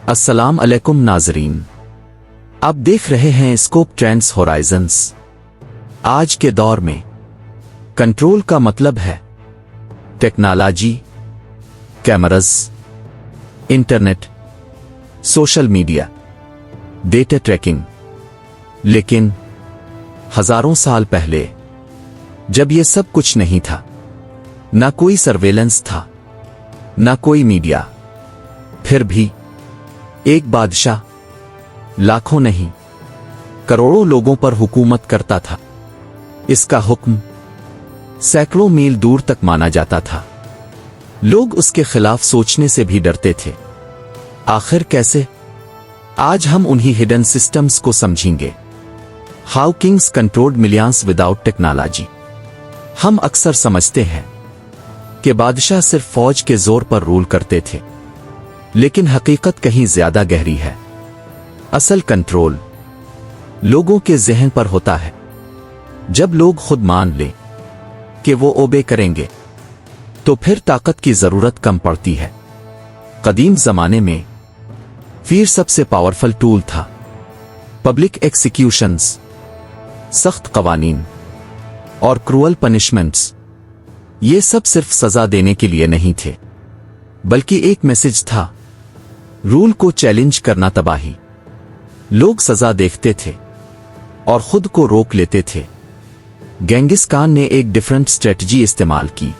अस्सलाम अलैकुम नाजरीन, आप देख रहे हैं स्कोप ट्रेंड्स होराइजन्स। आज के दौर में कंट्रोल का मतलब है technology, cameras, internet, social media, data tracking. लेकिन हजारों साल पहले जब ये सब कुछ नहीं था, ना कोई सर्वेलेंस था, ना कोई मीडिया, फिर भी एक बादशाह लाखों नहीं करोड़ों लोगों पर हुकूमत करता था। इसका हुक्म सैकड़ों मील दूर तक माना जाता था। लोग उसके खिलाफ सोचने से भी डरते थे। आखिर कैसे? आज हम उन्हीं हिडन सिस्टम्स को समझेंगे। How Kings controlled millions without technology. हम अक्सर समझते हैं कि बादशाह सिर्फ फौज के जोर पर रूल करते थे, लेकिन हकीकत कहीं ज्यादा गहरी है। असल कंट्रोल लोगों के ज़हन पर होता है। जब लोग खुद मान ले कि वो ओबे करेंगे, तो फिर ताकत की जरूरत कम पड़ती है। कदीम जमाने में फिर सबसे पावरफुल टूल था पब्लिक एक्सिक्यूशंस, सख्त कवानीन और क्रूअल पनिशमेंट्स। ये सब सिर्फ सजा देने के लिए नहीं थे, बल्कि एक मैसेज था। रूल को चैलेंज करना तबाही। लोग सजा देखते थे और खुद को रोक लेते थे। गेंगिस खान ने एक डिफरेंट स्ट्रेटजी इस्तेमाल की।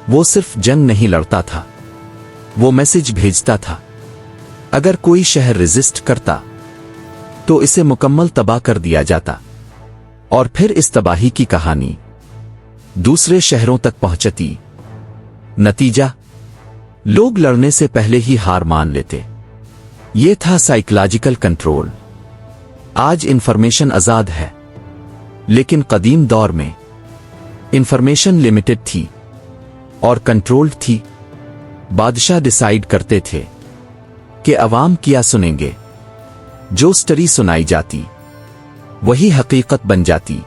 वो सिर्फ जंग नहीं लड़ता था, वो मैसेज भेजता था। अगर कोई शहर रेजिस्ट करता तो इसे मुकम्मल तबाह कर दिया जाता, और फिर इस तबाही की कहानी दूसरे शहरों तक पहुंचती। नतीजा, लोग लड़ने से पहले ही हार मान लेते। ये था साइकोलॉजिकल कंट्रोल। आज इंफॉर्मेशन आजाद है, लेकिन कदीम दौर में इंफॉर्मेशन लिमिटेड थी और कंट्रोल्ड थी। बादशाह डिसाइड करते थे कि अवाम क्या सुनेंगे। जो स्टोरी सुनाई जाती वही हकीकत बन जाती।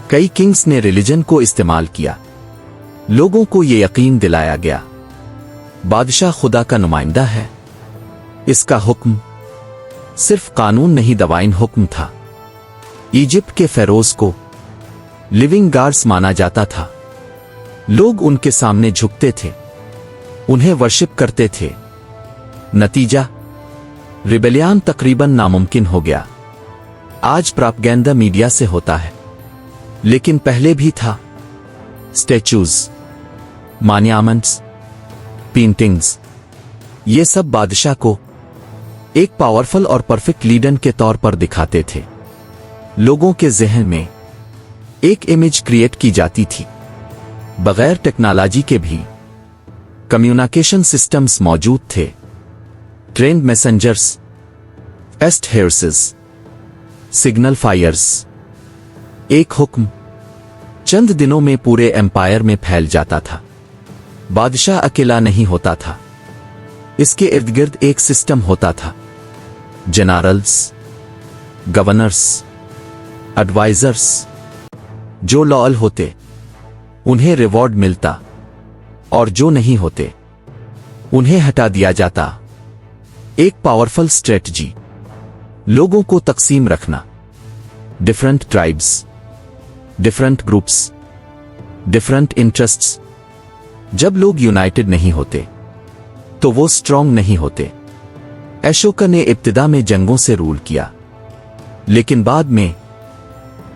कई किंग्स ने रिलीजन को इस्तेमाल किया। लोगों को यह यकीन दिलाया गया बादशाह खुदा का नुमाइंदा है। इसका हुक्म सिर्फ कानून नहीं, डिवाइन हुक्म था। इजिप्ट के फेरोज को लिविंग गॉड्स माना जाता था। लोग उनके सामने झुकते थे, उन्हें वर्शिप करते थे। नतीजा, रिबेलियन तकरीबन नामुमकिन हो गया। आज प्रोपेगेंडा मीडिया से होता है, लेकिन पहले भी था। स्टैच्यूज, मॉन्यूमेंट्स, पेंटिंग्स, ये सब बादशाह को एक पावरफुल और परफेक्ट लीडर के तौर पर दिखाते थे। लोगों के ज़हन में एक इमेज क्रिएट की जाती थी। बगैर टेक्नोलॉजी के भी कम्युनिकेशन सिस्टम्स मौजूद थे। Trained messengers, fast horses, signal fires. एक हुक्म चंद दिनों में पूरे एम्पायर में फैल जाता था। बादशाह अकेला नहीं होता था, इसके इर्द गिर्द एक सिस्टम होता था। Generals, governors, advisers. जो लॉयल होते उन्हें रिवॉर्ड मिलता, और जो नहीं होते उन्हें हटा दिया जाता। एक पावरफुल स्ट्रेटजी, लोगों को तकसीम रखना। Different tribes, different groups, different interests. जब लोग यूनाइटेड नहीं होते तो वो स्ट्रांग नहीं होते। अशोका ने इब्तिदा में जंगों से रूल किया, लेकिन बाद में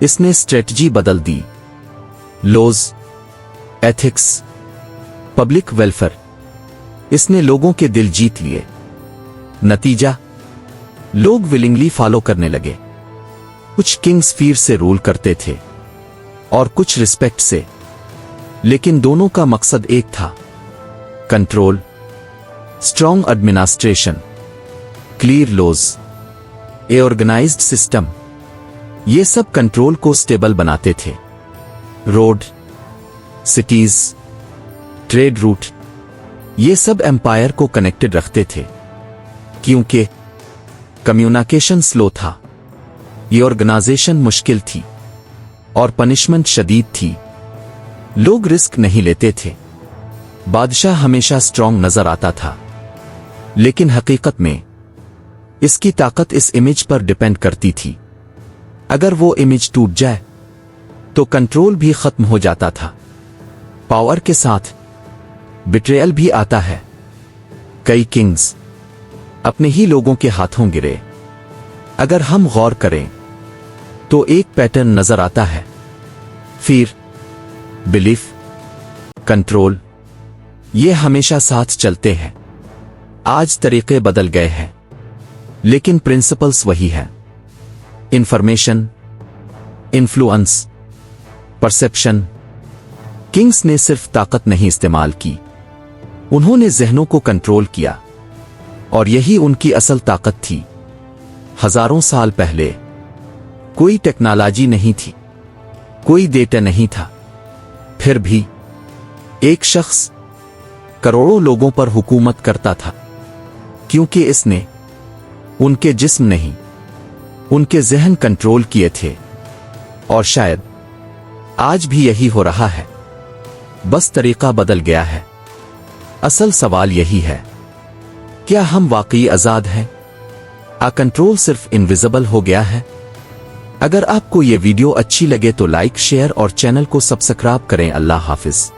इसने स्ट्रेटजी बदल दी। Laws, ethics, public welfare. इसने लोगों के दिल जीत लिए। नतीजा, लोग विलिंगली फॉलो करने लगे। कुछ किंग्स फिर से रूल करते थे और कुछ रिस्पेक्ट से, लेकिन दोनों का मकसद एक था, control. Strong administration, clear laws, a organised system, ये सब कंट्रोल को स्टेबल बनाते थे। रोड, सिटीज, ट्रेड रूट, ये सब एम्पायर को कनेक्टेड रखते थे। क्योंकि कम्युनिकेशन स्लो था, ये ऑर्गेनाइजेशन मुश्किल थी और पनिशमेंट शदीद थी। लोग रिस्क नहीं लेते थे। बादशाह हमेशा स्ट्रांग नजर आता था। लेकिन हकीकत में इसकी ताकत इस इमेज पर डिपेंड करती थी। अगर वो इमेज टूट जाए तो कंट्रोल भी खत्म हो जाता था। पावर के साथ बिट्रेयल भी आता है। कई किंग्स अपने ही लोगों के हाथों गिरे। अगर हम गौर करें तो एक पैटर्न नजर आता है। फिर बिलीफ, कंट्रोल, ये हमेशा साथ चलते हैं। आज तरीके बदल गए हैं लेकिन प्रिंसिपल्स वही है। Information, influence, perception. किंग्स ने सिर्फ ताकत नहीं इस्तेमाल की, उन्होंने जहनों को कंट्रोल किया और यही उनकी असल ताकत थी। हजारों साल पहले कोई टेक्नोलॉजी नहीं थी, कोई डेटा नहीं था, फिर भी एक शख्स करोड़ों लोगों पर हुकूमत करता था क्योंकि इसने उनके जिस्म नहीं, उनके जहन कंट्रोल किए थे। और शायद आज भी यही हो रहा है, बस तरीका बदल गया है। असल सवाल यही है, क्या हम वाकई आजाद हैं? कंट्रोल सिर्फ इनविजिबल हो गया है? अगर आपको ये वीडियो अच्छी लगे तो लाइक, शेयर और चैनल को सब्सक्राइब करें। अल्लाह हाफिज।